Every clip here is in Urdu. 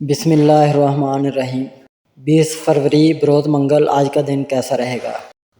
بسم اللہ الرحمن الرحیم۔ 20 فروری بروز منگل۔ آج کا دن کیسا رہے گا؟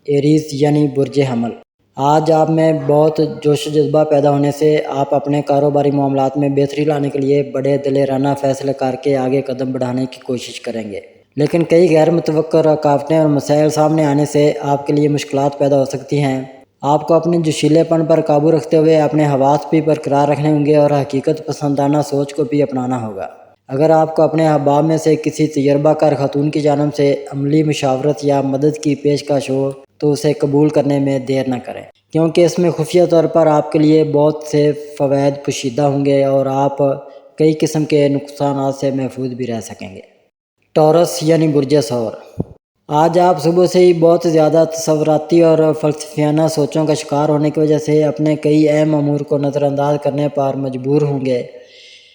ایریز یعنی برج حمل۔ آج آپ میں بہت جوش و جذبہ پیدا ہونے سے آپ اپنے کاروباری معاملات میں بہتری لانے کے لیے بڑے دلیرانہ فیصلے کر کے آگے قدم بڑھانے کی کوشش کریں گے، لیکن کئی غیر متوقع رکاوٹیں اور مسائل سامنے آنے سے آپ کے لیے مشکلات پیدا ہو سکتی ہیں۔ آپ کو اپنے جوشیلے پن پر قابو رکھتے ہوئے اپنے حواس بھی برقرار رکھنے ہوں گے اور حقیقت پسندانہ سوچ کو بھی اپنانا ہوگا۔ اگر آپ کو اپنے احباب میں سے کسی تجربہ کار خاتون کی جانب سے عملی مشاورت یا مدد کی پیشکش ہو تو اسے قبول کرنے میں دیر نہ کریں، کیونکہ اس میں خفیہ طور پر آپ کے لیے بہت سے فوائد پوشیدہ ہوں گے اور آپ کئی قسم کے نقصانات سے محفوظ بھی رہ سکیں گے۔ ٹورس یعنی برج ثور۔ آج آپ صبح سے ہی بہت زیادہ تصوراتی اور فلسفیانہ سوچوں کا شکار ہونے کی وجہ سے اپنے کئی اہم امور کو نظر انداز کرنے پر مجبور ہوں گے۔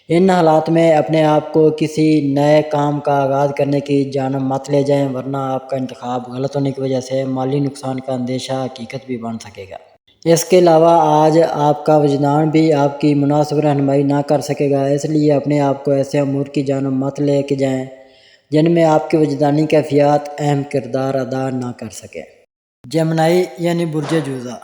ان حالات میں اپنے آپ کو کسی نئے کام کا آغاز کرنے کی جانب مت لے جائیں، ورنہ آپ کا انتخاب غلط ہونے کی وجہ سے مالی نقصان کا اندیشہ حقیقت بھی بن سکے گا۔ اس کے علاوہ آج آپ کا وجدان بھی آپ کی مناسب رہنمائی نہ کر سکے گا، اس لیے اپنے آپ کو ایسے امور کی جانب مت لے کے جائیں جن میں آپ کی وجدانی کیفیات اہم کردار ادا نہ کر سکے۔ جیمنائی یعنی برج جوزہ۔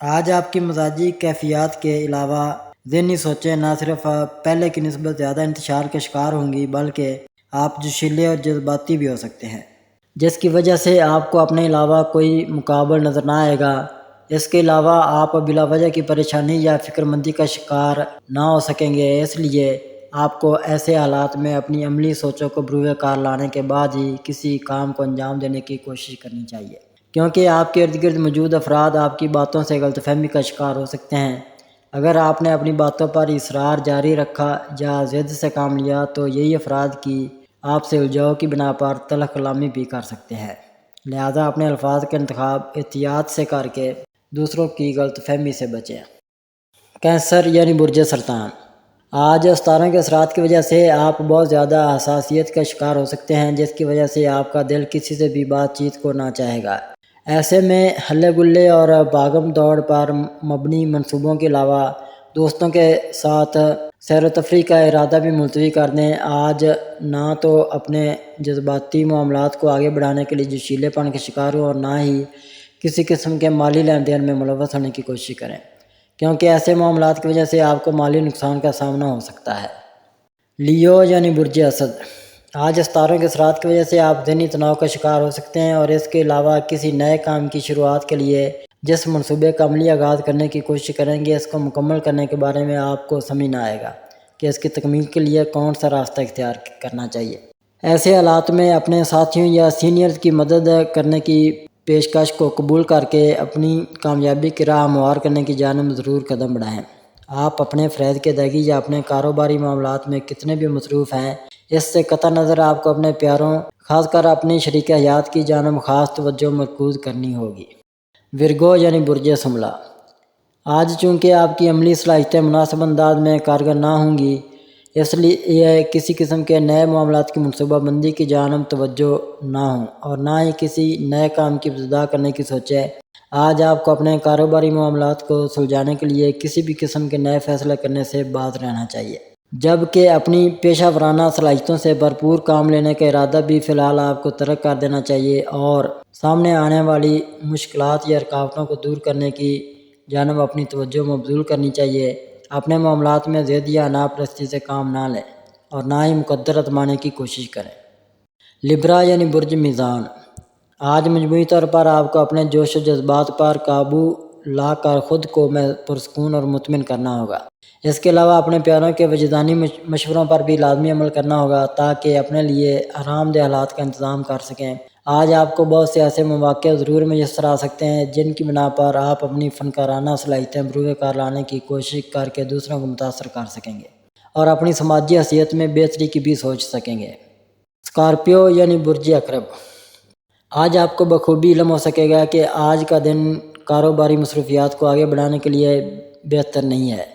آج آپ کی مزاجی کیفیات کے علاوہ ذہنی سوچیں نہ صرف پہلے کی نسبت زیادہ انتشار کے شکار ہوں گی، بلکہ آپ جوشیلے اور جذباتی بھی ہو سکتے ہیں، جس کی وجہ سے آپ کو اپنے علاوہ کوئی مقابل نظر نہ آئے گا۔ اس کے علاوہ آپ بلا وجہ کی پریشانی یا فکر مندی کا شکار نہ ہو سکیں گے، اس لیے آپ کو ایسے حالات میں اپنی عملی سوچوں کو بروئے کار لانے کے بعد ہی کسی کام کو انجام دینے کی کوشش کرنی چاہیے، کیونکہ آپ کے ارد گرد موجود افراد آپ کی باتوں سے غلط فہمی کا شکار ہو سکتے ہیں۔ اگر آپ نے اپنی باتوں پر اصرار جاری رکھا یا ضد سے کام لیا تو یہی افراد کی آپ سے الجھاؤ کی بنا پر تلخ کلامی بھی کر سکتے ہیں، لہذا اپنے الفاظ کا انتخاب احتیاط سے کر کے دوسروں کی غلط فہمی سے بچیں۔ کینسر یعنی برج سرطان۔ آج ستاروں کے اثرات کی وجہ سے آپ بہت زیادہ حساسیت کا شکار ہو سکتے ہیں، جس کی وجہ سے آپ کا دل کسی سے بھی بات چیت کو نہ چاہے گا۔ ایسے میں ہلے گلے اور بھاگم دوڑ پر مبنی منصوبوں کے علاوہ دوستوں کے ساتھ سیر و تفریح کا ارادہ بھی ملتوی کر دیں۔ آج نہ تو اپنے جذباتی معاملات کو آگے بڑھانے کے لیے جوشیلے پن کے شکار ہوں اور نہ ہی کسی قسم کے مالی لین دین میں ملوث ہونے کی کوشش کریں، کیونکہ ایسے معاملات کی وجہ سے آپ کو مالی نقصان کا سامنا ہو سکتا ہے۔ لیو یعنی برج اسد۔ آج ستاروں کے اثرات کی وجہ سے آپ ذہنی تناؤ کا شکار ہو سکتے ہیں اور اس کے علاوہ کسی نئے کام کی شروعات کے لیے جس منصوبے کا عملی آغاز کرنے کی کوشش کریں گے، اس کو مکمل کرنے کے بارے میں آپ کو سمجھ نہ آئے گا کہ اس کی تکمیل کے لیے کون سا راستہ اختیار کرنا چاہیے۔ ایسے حالات میں اپنے ساتھیوں یا سینئرز کی مدد کرنے کی پیشکش کو قبول کر کے اپنی کامیابی کی راہ ہموار کرنے کی جانب ضرور قدم بڑھائیں۔ آپ اپنے فرائض کی ادائیگی یا اپنے کاروباری معاملات میں کتنے بھی مصروف ہیں، اس سے قطع نظر آپ کو اپنے پیاروں، خاص کر اپنی شریک حیات کی جانب خاص توجہ مرکوز کرنی ہوگی۔ ورگو یعنی برج سملہ۔ آج چونکہ آپ کی عملی صلاحیتیں مناسب انداز میں کارگر نہ ہوں گی، اس لیے کسی قسم کے نئے معاملات کی منصوبہ بندی کی جانب توجہ نہ ہوں اور نہ ہی کسی نئے کام کی ابتدا کرنے کی سوچیں۔ آج آپ کو اپنے کاروباری معاملات کو سلجھانے کے لیے کسی بھی قسم کے نئے فیصلے کرنے سے باز رہنا چاہیے، جبکہ اپنی پیشہ ورانہ صلاحیتوں سے بھرپور کام لینے کا ارادہ بھی فی الحال آپ کو ترک کر دینا چاہیے اور سامنے آنے والی مشکلات یا رکاوٹوں کو دور کرنے کی جانب اپنی توجہ مبذول کرنی چاہیے۔ اپنے معاملات میں ضد یا اناپرستی سے کام نہ لیں اور نہ ہی مقدر ازمانے کی کوشش کریں۔ لبرا یعنی برج میزان۔ آج مجموعی طور پر آپ کو اپنے جوش و جذبات پر قابو لا کر خود کو پرسکون اور مطمئن کرنا ہوگا۔ اس کے علاوہ اپنے پیاروں کے وجدانی مشوروں پر بھی لازمی عمل کرنا ہوگا تاکہ اپنے لیے آرام دہ حالات کا انتظام کر سکیں۔ آج آپ کو بہت سے ایسے مواقع ضرور میسر آ سکتے ہیں جن کی بنا پر آپ اپنی فنکارانہ صلاحیتیں بروئے کار لانے کی کوشش کر کے دوسروں کو متاثر کر سکیں گے اور اپنی سماجی حیثیت میں بہتری کی بھی سوچ سکیں گے۔ اسکارپیو یعنی برج عقرب۔ آج آپ کو بخوبی علم ہو سکے گا کہ آج کا دن کاروباری مصروفیات کو آگے بڑھانے کے لیے بہتر نہیں ہے،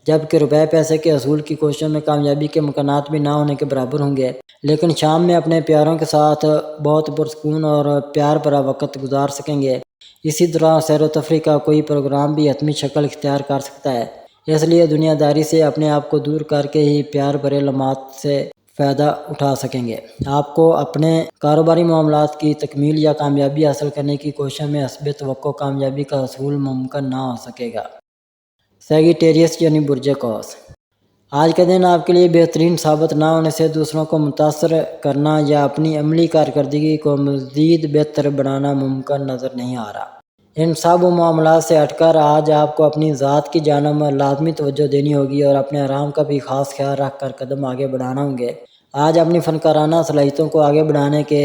جبکہ روپے پیسے کے حصول کی کوششوں میں کامیابی کے امکانات بھی نہ ہونے کے برابر ہوں گے، لیکن شام میں اپنے پیاروں کے ساتھ بہت پرسکون اور پیار بھرا وقت گزار سکیں گے۔ اسی طرح سیر و تفریح کا کوئی پروگرام بھی حتمی شکل اختیار کر سکتا ہے، اس لیے دنیا داری سے اپنے آپ کو دور کر کے ہی پیار بھرے لمحات سے فائدہ اٹھا سکیں گے۔ آپ کو اپنے کاروباری معاملات کی تکمیل یا کامیابی حاصل کرنے کی کوششوں میں حسب توقع کامیابی کا حصول ممکن نہ ہو سکے گا۔ سیگیٹیریس یعنی برج قوس، آج کا دن آپ کے لیے بہترین ثابت نہ ہونے سے دوسروں کو متاثر کرنا یا اپنی عملی کارکردگی کو مزید بہتر بنانا ممکن نظر نہیں آ رہا۔ ان سب معاملات سے ہٹ کر آج آپ کو اپنی ذات کی جانب لازمی توجہ دینی ہوگی اور اپنے آرام کا بھی خاص خیال رکھ کر قدم آگے بڑھانا ہوں گے۔ آج اپنی فنکارانہ صلاحیتوں کو آگے بڑھانے کے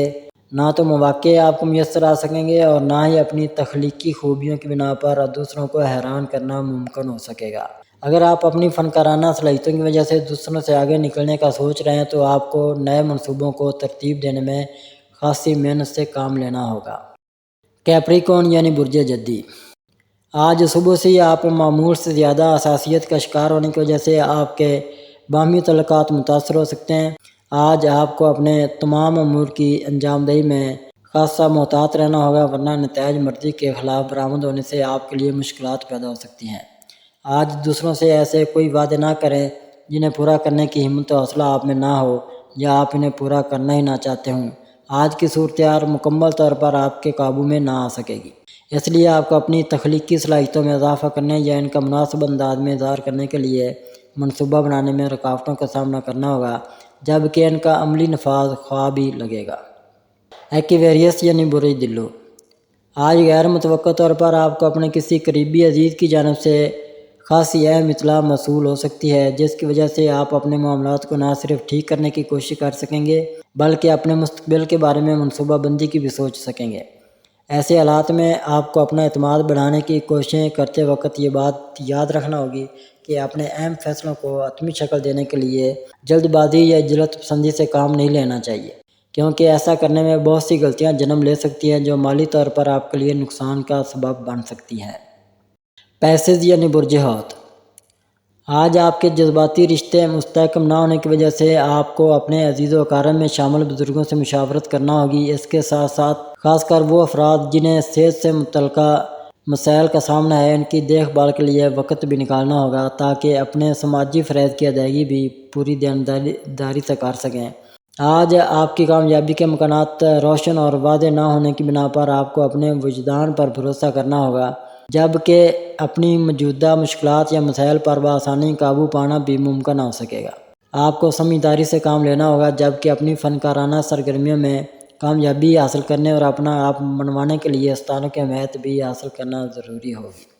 نہ تو مواقع آپ کو میسر آ سکیں گے اور نہ ہی اپنی تخلیقی خوبیوں کی بنا پر دوسروں کو حیران کرنا ممکن ہو سکے گا۔ اگر آپ اپنی فنکارانہ صلاحیتوں کی وجہ سے دوسروں سے آگے نکلنے کا سوچ رہے ہیں تو آپ کو نئے منصوبوں کو ترتیب دینے میں خاصی محنت سے کام لینا ہوگا۔ کیپریکون یعنی برج جدی، آج صبح سے ہی آپ معمول سے زیادہ حساسیت کا شکار ہونے کی وجہ سے آپ کے باہمی تعلقات متاثر ہو سکتے ہیں۔ آج آپ کو اپنے تمام امور کی انجام دہی میں خاصا محتاط رہنا ہوگا ورنہ نتائج مرضی کے خلاف برآمد ہونے سے آپ کے لیے مشکلات پیدا ہو سکتی ہیں۔ آج دوسروں سے ایسے کوئی وعدے نہ کریں جنہیں پورا کرنے کی ہمت و حوصلہ آپ میں نہ ہو یا آپ انہیں پورا کرنا ہی نہ چاہتے ہوں۔ آج کی صورتحال مکمل طور پر آپ کے قابو میں نہ آ سکے گی، اس لیے آپ کو اپنی تخلیقی صلاحیتوں میں اضافہ کرنے یا ان کا مناسب انداز میں اظہار کرنے کے لیے منصوبہ بنانے میں رکاوٹوں کا سامنا کرنا ہوگا، جبکہ ان کا عملی نفاذ خواہ بھی لگے گا۔ ایکویریس یعنی برج دلو، آج غیر متوقع طور پر آپ کو اپنے کسی قریبی عزیز کی جانب سے خاصی اہم اطلاع موصول ہو سکتی ہے جس کی وجہ سے آپ اپنے معاملات کو نہ صرف ٹھیک کرنے کی کوشش کر سکیں گے بلکہ اپنے مستقبل کے بارے میں منصوبہ بندی کی بھی سوچ سکیں گے۔ ایسے حالات میں آپ کو اپنا اعتماد بڑھانے کی کوششیں کرتے وقت یہ بات یاد رکھنا ہوگی کہ اپنے اہم فیصلوں کو حتمی شکل دینے کے لیے جلد بازی یا جلد پسندی سے کام نہیں لینا چاہیے، کیونکہ ایسا کرنے میں بہت سی غلطیاں جنم لے سکتی ہیں جو مالی طور پر آپ کے لیے نقصان کا سبب بن سکتی ہیں۔ پیسز یعنی برج حوت، آج آپ کے جذباتی رشتے مستحکم نہ ہونے کی وجہ سے آپ کو اپنے عزیز و اقارب میں شامل بزرگوں سے مشاورت کرنا ہوگی۔ اس کے ساتھ ساتھ خاص کر وہ افراد جنہیں صحت سے متعلقہ مسائل کا سامنا ہے ان کی دیکھ بھال کے لیے وقت بھی نکالنا ہوگا تاکہ اپنے سماجی فرائض کی ادائیگی بھی پوری دیانتداری سے کر سکیں۔ آج آپ کی کامیابی کے امکانات روشن اور واضح نہ ہونے کی بنا پر آپ کو اپنے وجدان پر بھروسہ کرنا ہوگا، جبکہ اپنی موجودہ مشکلات یا مسائل پر بآسانی قابو پانا بھی ممکن نہ ہو سکے گا۔ آپ کو سمجھداری سے کام لینا ہوگا جبکہ اپنی فنکارانہ سرگرمیوں میں کامیابی حاصل کرنے اور اپنا آپ منوانے کے لیے استادوں کی حمایت بھی حاصل کرنا ضروری ہوگی۔